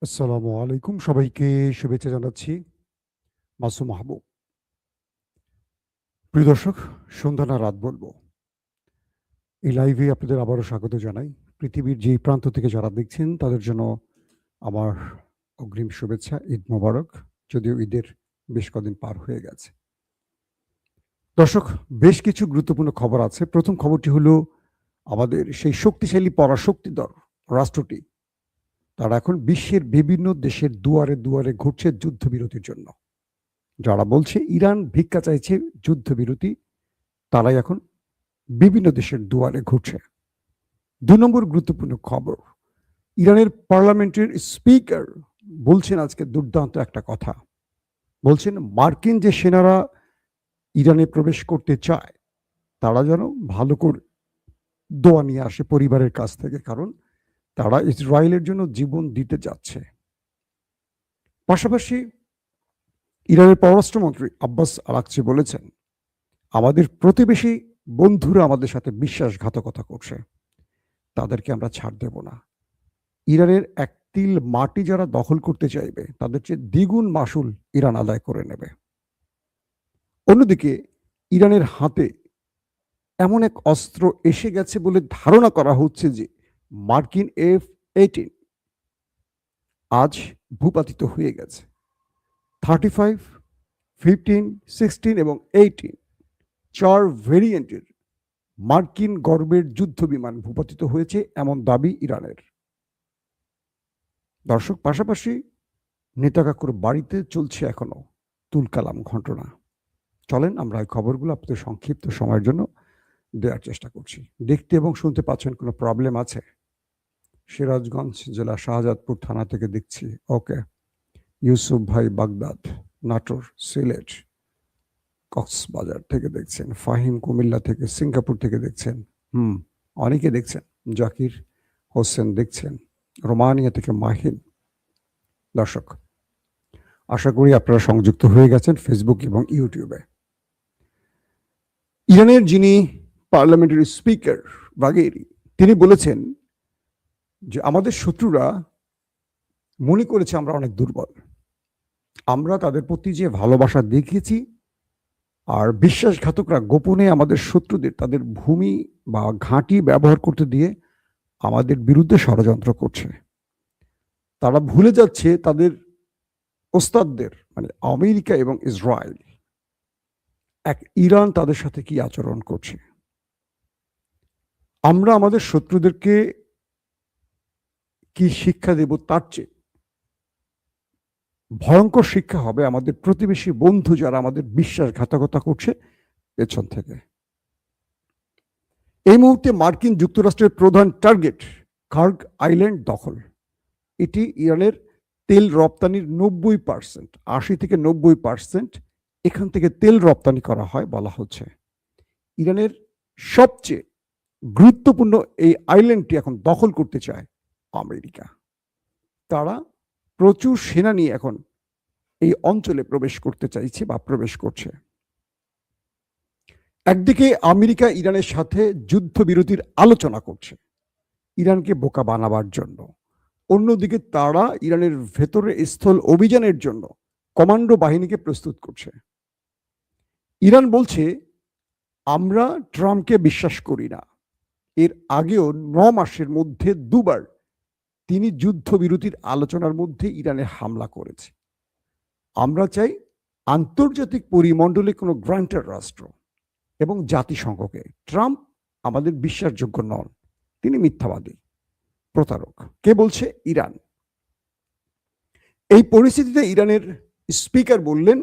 আসসালামু আলাইকুম, সবাইকে শুভেচ্ছা জানাচ্ছি। মাসুম মাহবুব। প্রিয় দর্শক, সন্ধ্যা না রাত বলবো, এই লাইভে আপনাদের আবারও স্বাগত জানাই। পৃথিবীর যেই প্রান্ত থেকে যারা দেখছেন তাদের জন্য আমার অগ্রিম শুভেচ্ছা, ঈদ মোবারক। যদিও ঈদের বেশ কদিন পার হয়ে গেছে। দর্শক, বেশ কিছু গুরুত্বপূর্ণ খবর আছে। প্রথম খবরটি হলো, আমাদের সেই শক্তিশালী পরাশক্তিধর রাষ্ট্রটি তারা এখন বিশ্বের বিভিন্ন দেশের দুয়ারে দুয়ারে ঘুরছে যুদ্ধবিরতির জন্য। যারা বলছে ইরান ভিক্ষা চাইছে যুদ্ধবিরতি, তারাই এখন বিভিন্ন দেশের দুয়ারে ঘুরছে। ২ নম্বর গুরুত্বপূর্ণ খবর, ইরানের পার্লামেন্টের স্পিকার বলছেন আজকে দুর্দান্ত একটা কথা। বলছেন মার্কিন যে সেনারা ইরানে প্রবেশ করতে চায় তারা যেন ভালো করে দোয়া নিয়ে আসে পরিবারের কাছ থেকে, কারণ তারা ইসরায়েলের জন্য জীবন দিতে যাচ্ছে। পাশাপাশি ইরানের পররাষ্ট্রমন্ত্রী আব্বাস আরাকচি বলেছেন, আমাদের প্রতিবেশী বন্ধুরা আমাদের সাথে বিশ্বাসঘাতকতা করছে, তাদেরকে আমরা ছাড় দেব না। ইরানের এক তিল মাটি যারা দখল করতে চাইবে তাদের চেয়ে দ্বিগুণ মাসুল ইরান আদায় করে নেবে। অন্যদিকে ইরানের হাতে এমন এক অস্ত্র এসে গেছে বলে ধারণা করা হচ্ছে যে মার্কিন F-18 আজ ভূপাতিত হয়ে গেছে। 35, 15, 16 এবং 18 4 ভেরিয়েন্টের মার্কিন গর্বের যুদ্ধ বিমান ভূপাতিত হয়েছে, এমন দাবি ইরানের। দর্শক, পাশাপাশি নেতা কাকুর বাড়িতে চলছে এখনো তুলকালাম ঘটনা। চলেন আমরা এই খবরগুলো আপনাদের সংক্ষিপ্ত সময়ের জন্য দেওয়ার চেষ্টা করছি। দেখতে এবং শুনতে পাচ্ছেন কোনো প্রবলেম আছে? সিরাজগঞ্জ জেলা শাহজাদপুর থানা থেকে দেখছি। ওকে। ইউসুফ ভাই বাগদাদ, নাটোর, সিলেট, কক্সবাজার থেকে দেখছেন। ফাহিম কুমিল্লা থেকে, সিঙ্গাপুর থেকে দেখছেন। অনেকে দেখছেন। জাকির হোসেন দেখছেন রোমানিয়া থেকে। মাহিন। দর্শক, আশা করি আপনারা সংযুক্ত হয়ে গেছেন ফেসবুক এবং ইউটিউবে। ইরানের যিনি পার্লামেন্টের স্পিকার বাগেরি, তিনি বলেছেন যে আমাদের শত্রুরা মনে করেছে আমরা অনেক দুর্বল। আমরা তাদের প্রতি যে ভালোবাসা দেখিয়েছি, আর বিশ্বাসঘাতকরা গোপনে আমাদের শত্রুদের তাদের ভূমি বা ঘাঁটি ব্যবহার করতে দিয়ে আমাদের বিরুদ্ধে ষড়যন্ত্র করছে। তারা ভুলে যাচ্ছে তাদের ওস্তাদদের, মানে আমেরিকা এবং ইসরায়েল, এক ইরান তাদের সাথে কি আচরণ করছে। আমরা আমাদের শত্রুদেরকে কি শিক্ষা দেব, তার চেয়ে ভয়ঙ্কর শিক্ষা হবে আমাদের প্রতিবেশী বন্ধু যারা আমাদের বিশ্বাসঘাতকতা করছে পেছন থেকে। এই মুহূর্তে মার্কিন যুক্তরাষ্ট্রের প্রধান টার্গেট কার্গ আইল্যান্ড দখল। এটি ইরানের তেল রপ্তানির 90%, 80 থেকে 90% এখান থেকে তেল রপ্তানি করা হয় বলা হচ্ছে। ইরানের সবচেয়ে গুরুত্বপূর্ণ এই আইল্যান্ডটি এখন দখল করতে চায় আমেরিকা। তারা প্রচুর সেনা নিয়ে এখন এই অঞ্চলে প্রবেশ করতে চাইছে বা প্রবেশ করছে। একদিকে আমেরিকা ইরানের সাথে যুদ্ধবিরতির আলোচনা করছে ইরানকে বোকা বানাবার জন্য, অন্যদিকে তারা ইরানের ভেতরে স্থল অভিযানের জন্য কমান্ডো বাহিনীকে প্রস্তুত করছে। ইরান বলছে আমরা ট্রাম্পকে বিশ্বাস করি না। এর আগেও 9 মাসের মধ্যে 2 বার তিনি যুদ্ধবিরতির আলোচনার মধ্যে ইরানে হামলা করেছে। আমরা চাই আন্তর্জাতিক পরিমণ্ডলে কোনো গ্রান্টার রাষ্ট্র এবং জাতিসংঘকে। ট্রাম্প আমাদের বিশ্বাসযোগ্য নন, তিনি মিথ্যাবাদী, প্রতারক। কে বলছে? ইরান। এই পরিস্থিতিতে ইরানের স্পিকার বললেন,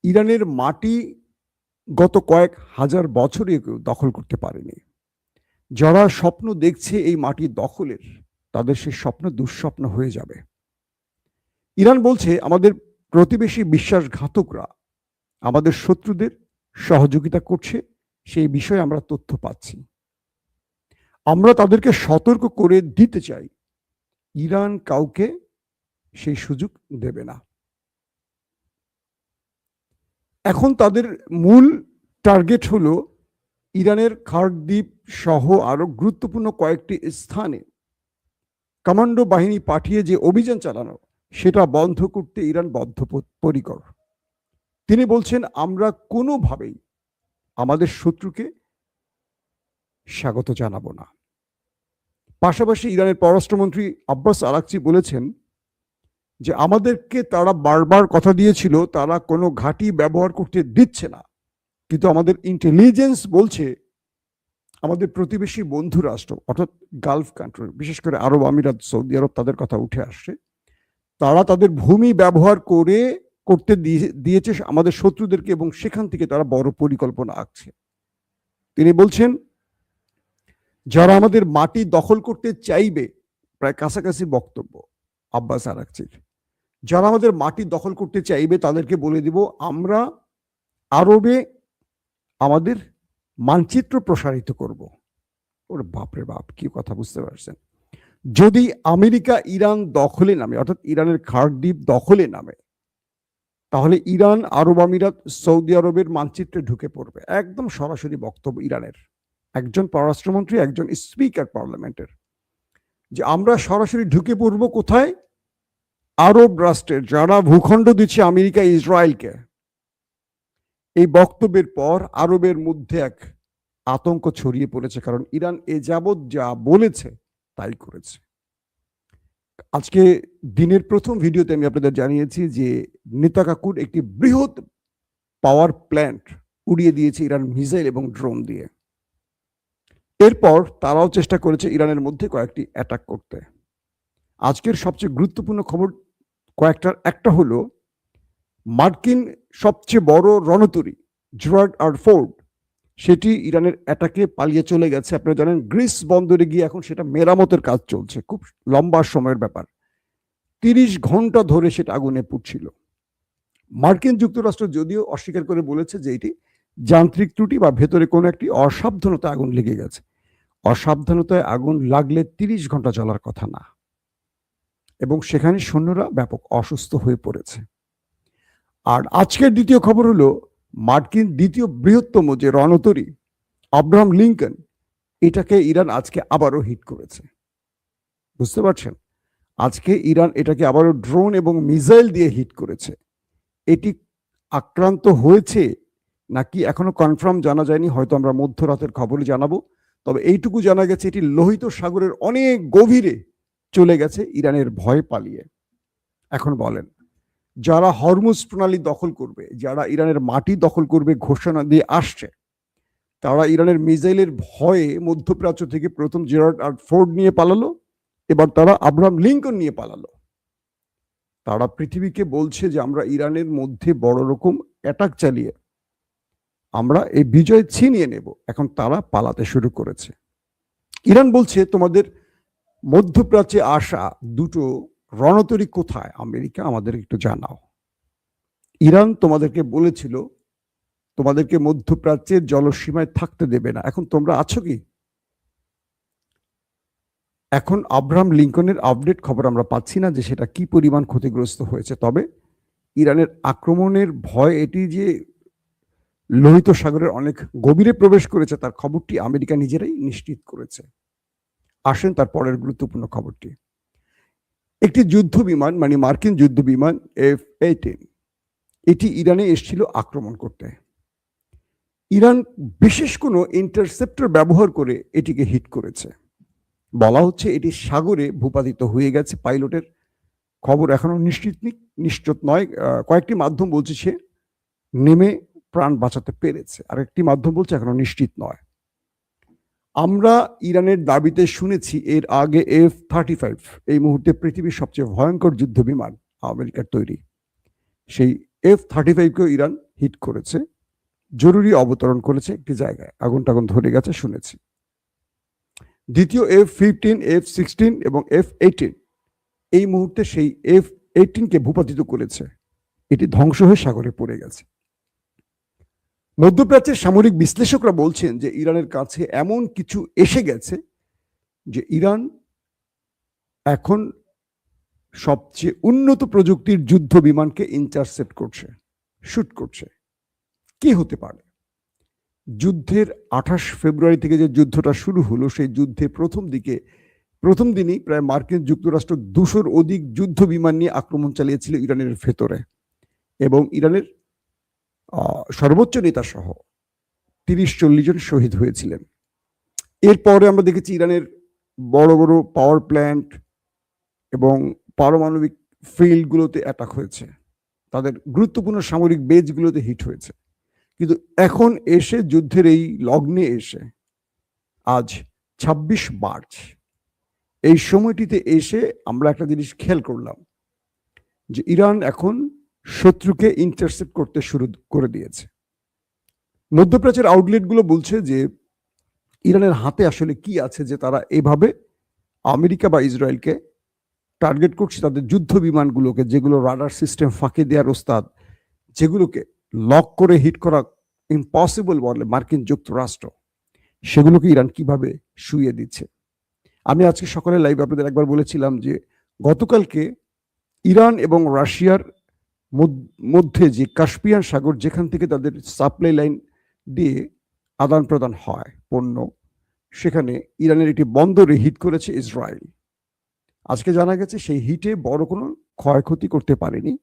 ইরানের মাটি গত কয়েক হাজার বছরে কেউ দখল করতে পারেনি। যারা স্বপ্ন দেখছে এই মাটি দখলের, তাদের সেই স্বপ্ন দুঃস্বপ্ন হয়ে যাবে। ইরান বলছে আমাদের প্রতিবেশী বিশ্বাসঘাতকরা আমাদের শত্রুদের সহযোগিতা করছে, সেই বিষয়ে আমরা তথ্য পাচ্ছি। আমরা তাদেরকে সতর্ক করে দিতে চাই, ইরান কাউকে সেই সুযোগ দেবে না। এখন তাদের মূল টার্গেট হলো ইরানের খার্ক দ্বীপ সহ আরো গুরুত্বপূর্ণ কয়েকটি স্থানে কমান্ডো বাহিনী পাঠিয়ে যে অভিযান চালানো সেটা বন্ধ করতে ইরান বদ্ধপরিকর। তিনি বলছেন, আমরা কোনোভাবেই আমাদের শত্রুকে স্বাগত জানাবো না। পাশাপাশি ইরানের পররাষ্ট্রমন্ত্রী আব্বাস আরাকচি বলেছেন যে আমাদেরকে তারা বারবার কথা দিয়েছিল তারা কোনো ঘাঁটি ব্যবহার করতে দিচ্ছে না, কিন্তু আমাদের ইন্টেলিজেন্স বলছে আমাদের প্রতিবেশী বন্ধু রাষ্ট্র অর্থাৎ গালফ কান্ট্রি, বিশেষ করে আরব আমিরাত, সৌদি আরব, তাদের কথা উঠে আসছে, তারা তাদের ভূমি ব্যবহার করতে দিয়েছে আমাদের শত্রুদেরকে এবং সেখান থেকে তারা বড় পরিকল্পনা আঁকছে। তিনি বলছেন যারা আমাদের মাটি দখল করতে চাইবে, প্রায় কাছাকাছি বক্তব্য আব্বাস আরাকচির, যারা আমাদের মাটি দখল করতে চাইবে তাদেরকে বলে দিব আমরা আরবে আমাদের মানচিত্র প্রসারিত করব। ওরে বাপরে বাপ, কি কথা, বুঝতে পারছেন? যদি আমেরিকা ইরান দখলে নামে, অর্থাৎ ইরানের খার্ক দ্বীপ দখলে নামে, তাহলে ইরান আরব আমিরাত সৌদি আরবের মানচিত্রে ঢুকে পড়বে। একদম সরাসরি বক্তব্য ইরানের একজন পররাষ্ট্রমন্ত্রী, একজন স্পিকার পার্লামেন্টের, যে আমরা সরাসরি ঢুকে পড়ব কোথায়? আরব রাষ্ট্রের, যারা ভূখণ্ড দিচ্ছে আমেরিকা ইসরায়েলকে। এই বক্তব্যের পর আরবের মধ্যে এক আতঙ্ক ছড়িয়ে পড়েছে, কারণ ইরান এ যাবৎ যা বলেছে তাই করেছে। আজকে দিনের প্রথম ভিডিওতে আমি আপনাদের জানিয়েছি যে নেতাকাকুর একটি বৃহৎ পাওয়ার প্ল্যান্ট উড়িয়ে দিয়েছে ইরান মিসাইল এবং ড্রোন দিয়ে। এরপর তারাও চেষ্টা করেছে ইরানের মধ্যে কয়েকটি অ্যাটাক করতে। আজকের সবচেয়ে গুরুত্বপূর্ণ খবর কয়েকটার একটা হলো মার্কিন সবচেয়ে বড় রণতরী জেরার্ড আর ফোর্ড, সেটি ইরানের অ্যাটাকে পালিয়ে চলে গেছে। আপনারা জানেন গ্রিস বন্দরে গিয়ে এখন সেটা মেরামতের কাজ চলছে, খুব লম্বা সময়ের ব্যাপার। 30 ঘন্টা ধরে সেটা আগুনে পুড়ছিল। মার্কিন যুক্তরাষ্ট্র যদিও অস্বীকার করে বলেছে যে এটি যান্ত্রিক ত্রুটি বা ভেতরে কোনো একটি অসাবধানতায় আগুন লেগে গেছে। অসাবধানতায় আগুন লাগলে 30 ঘন্টা জ্বলার কথা না, এবং সেখানে সৈন্যরা ব্যাপক অসুস্থ হয়ে পড়েছে। আর আজকের দ্বিতীয় খবর হলো মার্কিন দ্বিতীয় বৃহত্তম যে রণতরী আব্রাহাম লিঙ্কন, এটাকে ইরান আজকে আবারও হিট করেছে। বুঝতে পারছেন? আজকে ইরান এটাকে আবারও ড্রোন এবং মিসাইল দিয়ে হিট করেছে। এটি আক্রান্ত হয়েছে নাকি এখনো কনফার্ম জানা যায়নি, হয়তো আমরা মধ্যরাতের খবরে জানাবো। তবে এইটুকু জানা গেছে এটি লোহিত সাগরের অনেক গভীরে চলে গেছে ইরানের ভয় পালিয়ে। এখন বলেন, যারা হরমুজ প্রণালী দখল করবে, যারা ইরানের মাটি দখল করবে ঘোষণা দিয়ে আসছে, তারা ইরানের মিসাইলের ভয়ে মধ্যপ্রাচ্য থেকে প্রথম জেরার্ড আর ফোর্ড নিয়ে পালালো, এবার তারা আব্রাহাম লিঙ্কন নিয়ে পালালো। তারা পৃথিবীকে বলছে যে আমরা ইরানের মধ্যে বড় রকম অ্যাটাক চালিয়ে আমরা এই বিজয় ছিনিয়ে নেব। এখন তারা পালাতে শুরু করেছে। ইরান বলছে তোমাদের মধ্যপ্রাচ্যে আসা দুটো রণতরী কোথায় আমেরিকা, আমাদের একটু জানাও। ইরান তোমাদেরকে বলেছিল তোমাদেরকে মধ্যপ্রাচ্যের জলসীমায় থাকতে দেবে না, এখন তোমরা আছো কি? এখন আব্রাহাম লিঙ্কনের আপডেট খবর আমরা পাচ্ছি না যে সেটা কি পরিমাণ ক্ষতিগ্রস্ত হয়েছে। তবে ইরানের আক্রমণের ভয়, এটি যে লোহিত সাগরের অনেক গভীরে প্রবেশ করেছে তার খবরটি আমেরিকা নিজেরাই নিশ্চিত করেছে। আসেন তার পরের গুরুত্বপূর্ণ খবরটি। একটি যুদ্ধ বিমান, মানে মার্কিন যুদ্ধ বিমান F-18, এটি ইরানে এসেছিল আক্রমণ করতে। ইরান বিশেষ কোনো ইন্টারসেপ্টর ব্যবহার করে এটিকে হিট করেছে। বলা হচ্ছে এটি সাগরে ভূপাতিত হয়ে গেছে। পাইলটের খবর এখনো নিশ্চিত নয়। কয়েকটি মাধ্যম বলছে সে নেমে প্রাণ বাঁচাতে পেরেছে, আর একটি মাধ্যম বলছে এখনো নিশ্চিত নয়। আমরা ইরানের দাবিতে শুনেছি এর আগে F-35, এই মুহূর্তে পৃথিবীর সবচেয়ে ভয়ঙ্কর যুদ্ধ বিমান আমেরিকার তৈরি, সেই F-35কেও ইরান হিট করেছে, জরুরি অবতরণ করেছে একটি জায়গায়, আগুন টাগুন ধরে গেছে শুনেছি। দ্বিতীয় F-15, F-16 এবং F-18 এই মুহূর্তে সেই F-18কে ভূপাতিত করেছে, এটি ধ্বংস হয়ে সাগরে পড়ে গেছে। মধ্যপ্রাচ্যের সামরিক বিশ্লেষকরা বলছেন যে ইরানের কাছে এমন কিছু এসে গেছে যে ইরান এখন সবচেয়ে উন্নত প্রযুক্তির যুদ্ধ বিমানকে ইন্টারসেপ্ট করছে, শুট করছে। কি হতে পারে? যুদ্ধের 28 ফেব্রুয়ারি থেকে যে যুদ্ধটা শুরু হলো, সেই যুদ্ধে প্রথম দিকে প্রথম দিনই প্রায় মার্কিন যুক্তরাষ্ট্র 200-র অধিক যুদ্ধ বিমান নিয়ে আক্রমণ চালিয়েছিল ইরানের ভেতরে, এবং ইরানের সর্বোচ্চ নেতা সহ 30-40 জন শহীদ হয়েছিলেন। এরপরে আমরা দেখেছি ইরানের বড় বড় পাওয়ার প্ল্যান্ট এবং পারমাণবিক ফিল্ডগুলোতে অ্যাটাক হয়েছে, তাদের গুরুত্বপূর্ণ সামরিক বেজগুলোতে হিট হয়েছে। কিন্তু এখন এসে যুদ্ধের এই লগ্নে এসে আজ 26 মার্চ এই সময়টিতে এসে আমরা একটা জিনিস খেয়াল করলাম যে ইরান এখন শত্রুকে ইন্টারসেপ্ট করতে শুরু করে দিয়েছে। মধ্যপ্রাচ্যের আউটলেটগুলো বলছে যে ইরানের হাতে আসলে কি আছে যে তারা এভাবে আমেরিকা বা ইসরায়েলকে টার্গেট করছে, তাদের যুদ্ধ বিমানগুলোকে, যেগুলো রাডার সিস্টেম ফাঁকি দেওয়ার ওস্তাদ, যেগুলোকে লক করে হিট করা ইম্পসিবল বলে মার্কিন যুক্তরাষ্ট্র, সেগুলোকে ইরান কিভাবে শুইয়ে দিচ্ছে। আমি আজকে সকালে লাইভ আপনাদের একবার বলেছিলাম যে গতকালকে ইরান এবং রাশিয়ার মধ্যে যে কাস্পিয়ান সাগর, যেখান থেকে তাদের সাপ্লাই লাইন দিয়ে আদান প্রদান হয় পণ্য, সেখানে ইরানের একটি বন্দরে হিট করেছে ইসরায়েল। আজকে জানা গেছে সেই হিটে বড় কোনো ক্ষয়ক্ষতি করতে পারেনি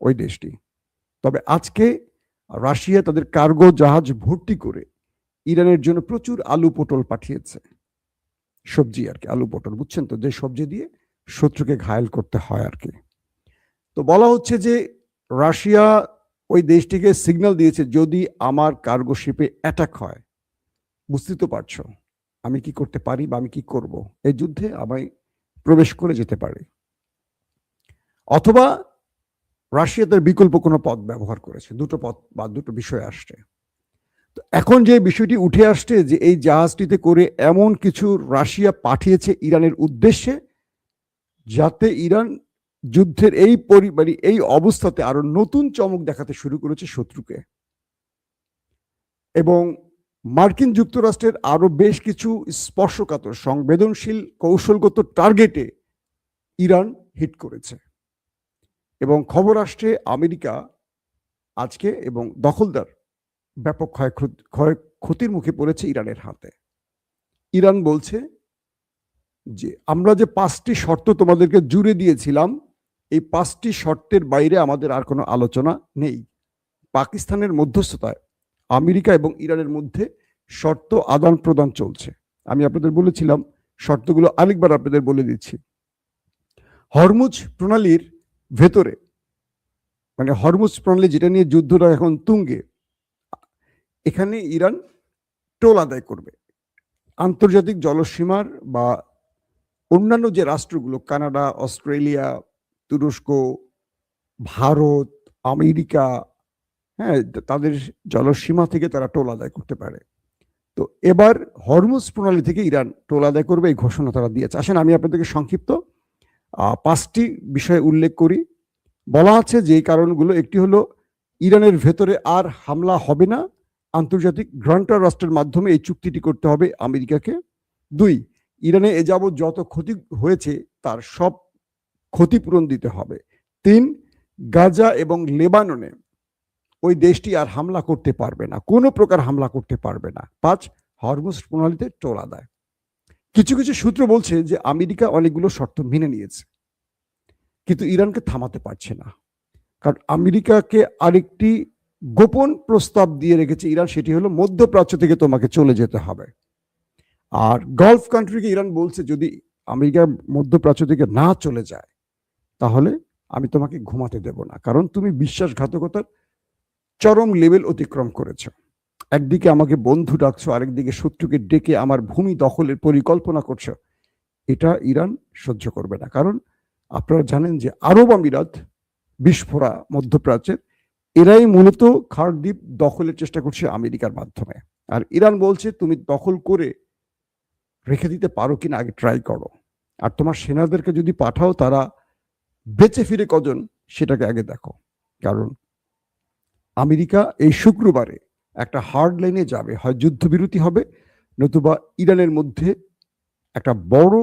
ওই দেশটি। তবে আজকে রাশিয়া তাদের কার্গো জাহাজ ভর্তি করে ইরানের জন্য প্রচুর আলু পটল পাঠিয়েছে, সবজি আর কি, আলু পটল, বুঝছেন তো, যে সবজি দিয়ে শত্রুকে ঘায়েল করতে হয় আর কি। তো বলা হচ্ছে যে রাশিয়া ওই দেশটিকে সিগন্যাল দিয়েছে, যদি আমার কার্গো শিপে অ্যাটাক হয়, বুঝতে তো পারছো আমি কি করতে পারি বা আমি কি করব, এই যুদ্ধে আমায় প্রবেশ করে যেতে পারে, অথবা রাশিয়া তার বিকল্প কোনো পথ ব্যবহার করেছে। দুটো পথ বা দুটো বিষয় আসছে। তো এখন যে বিষয়টি উঠে আসছে যে এই জাহাজটিতে করে এমন কিছু রাশিয়া পাঠিয়েছে ইরানের উদ্দেশ্যে, যাতে ইরান যুদ্ধের এই অবস্থাতে আরো নতুন চমক দেখাতে শুরু করেছে শত্রুকে, এবং মার্কিন যুক্তরাষ্ট্রের আরো বেশ কিছু স্পর্শকাতর সংবেদনশীল কৌশলগত টার্গেটে ইরান হিট করেছে। এবং খবর আসছে আমেরিকা আজকে এবং দখলদার ব্যাপক ক্ষয়ক্ষতির মুখে পড়েছে ইরানের হাতে। ইরান বলছে যে আমরা যে 5টি শর্ত তোমাদেরকে জুড়ে দিয়েছিলাম, এই 5টি শর্তের বাইরে আমাদের আর কোনো আলোচনা নেই। পাকিস্তানের মধ্যস্থতায় আমেরিকা এবং ইরানের মধ্যে শর্ত আদান প্রদান চলছে। আমি আপনাদের বলেছিলাম, শর্তগুলো আরেকবার আপনাদের বলে দিচ্ছি। হরমুজ প্রণালীর ভেতরে, মানে হরমুজ প্রণালী যেটা নিয়ে যুদ্ধটা এখন তুঙ্গে, এখানে ইরান টোল আদায় করবে। আন্তর্জাতিক জলসীমার বা অন্যান্য যে রাষ্ট্রগুলো, কানাডা, অস্ট্রেলিয়া, তুরস্ক, ভারত, আমেরিকা, হ্যাঁ, তাদের জলসীমা থেকে তারা টোল আদায় করতে পারে। তো এবার হরমুজ প্রণালী থেকে ইরান টোল আদায় করবে, এই ঘোষণা তারা দিয়েছে। আসেন আমি আপনাদেরকে সংক্ষিপ্ত 5টি বিষয় উল্লেখ করি। বলা আছে যে কারণগুলো, একটি হলো ইরানের ভেতরে আর হামলা হবে না, আন্তর্জাতিক গ্রান্টার রাষ্ট্রের মাধ্যমে এই চুক্তিটি করতে হবে আমেরিকাকে। 2, ইরানে এ যাবৎ যত ক্ষতি হয়েছে তার সব ক্ষতিপূরণ দিতে হবে। 3, গাজা এবং লেবাননে ওই দেশটি আর হামলা করতে পারবে না, কোনো প্রকার হামলা করতে পারবে না। 5, হরমুজ প্রণালীতে টোল আদায়। কিছু কিছু সূত্র বলছে যে আমেরিকা অনেকগুলো শর্ত মেনে নিয়েছে, কিন্তু ইরানকে থামাতে পারছে না, কারণ আমেরিকাকে আরেকটি গোপন প্রস্তাব দিয়ে রেখেছে ইরান, সেটি হলো মধ্যপ্রাচ্য থেকে তোমাকে চলে যেতে হবে। আর গালফ কান্ট্রিকে ইরান বলছে, যদি আমেরিকা মধ্যপ্রাচ্য থেকে না চলে যায় তাহলে আমি তোমাকে ঘুমাতে দেব না, কারণ তুমি বিশ্বাসঘাতকতার চরম লেভেল অতিক্রম করেছো। একদিকে আমাকে বন্ধু ডাকছো, আরেকদিকে শত্রুকে ডেকে আমার ভূমি দখলের পরিকল্পনা করছো। এটা ইরান সহ্য করবে না, কারণ আপনারা জানেন যে আরব আমিরাত, বিস্ফোরা মধ্যপ্রাচ্যের, এরাই মূলত খার্ক দ্বীপ দখলের চেষ্টা করছে আমেরিকার মাধ্যমে। আর ইরান বলছে তুমি দখল করে রেখে দিতে পারো কিনা আগে ট্রাই করো, আর তোমার সেনাদেরকে যদি পাঠাও তারা বেঁচে ফিরে কজন সেটাকে আগে দেখো। কারণ আমেরিকা এই শুক্রবারে একটা হার্ড লাইনে যাবে, হয় যুদ্ধবিরতি হবে, নতুবা ইরানের মধ্যে একটা বড়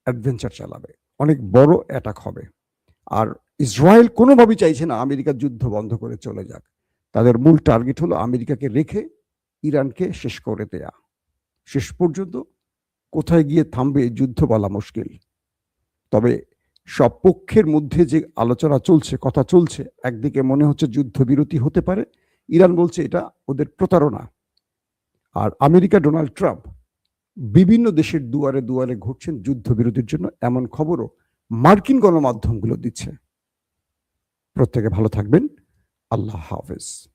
অ্যাডভেঞ্চার চালাবে, অনেক বড় অ্যাটাক হবে। আর ইসরায়েল কোনোভাবেই চাইছে না আমেরিকার যুদ্ধ বন্ধ করে চলে যাক। তাদের মূল টার্গেট হলো আমেরিকাকে রেখে ইরানকে শেষ করে দেয়া। শেষ পর্যন্ত কোথায় গিয়ে থামবে এই যুদ্ধ বলা মুশকিল। তবে সব পক্ষের মধ্যে যে আলোচনা চলছে, কথা চলছে, একদিকে মনে হচ্ছে যুদ্ধবিরতি হতে পারে, ইরান বলছে এটা ওদের প্রতারণা। আর আমেরিকা ডোনাল্ড ট্রাম্প বিভিন্ন দেশের দুয়ারে দুয়ারে ঘুরছেন যুদ্ধবিরতির জন্য, এমন খবরও মার্কিন গণমাধ্যমগুলো দিচ্ছে। প্রত্যেকে ভালো থাকবেন। আল্লাহ হাফেজ।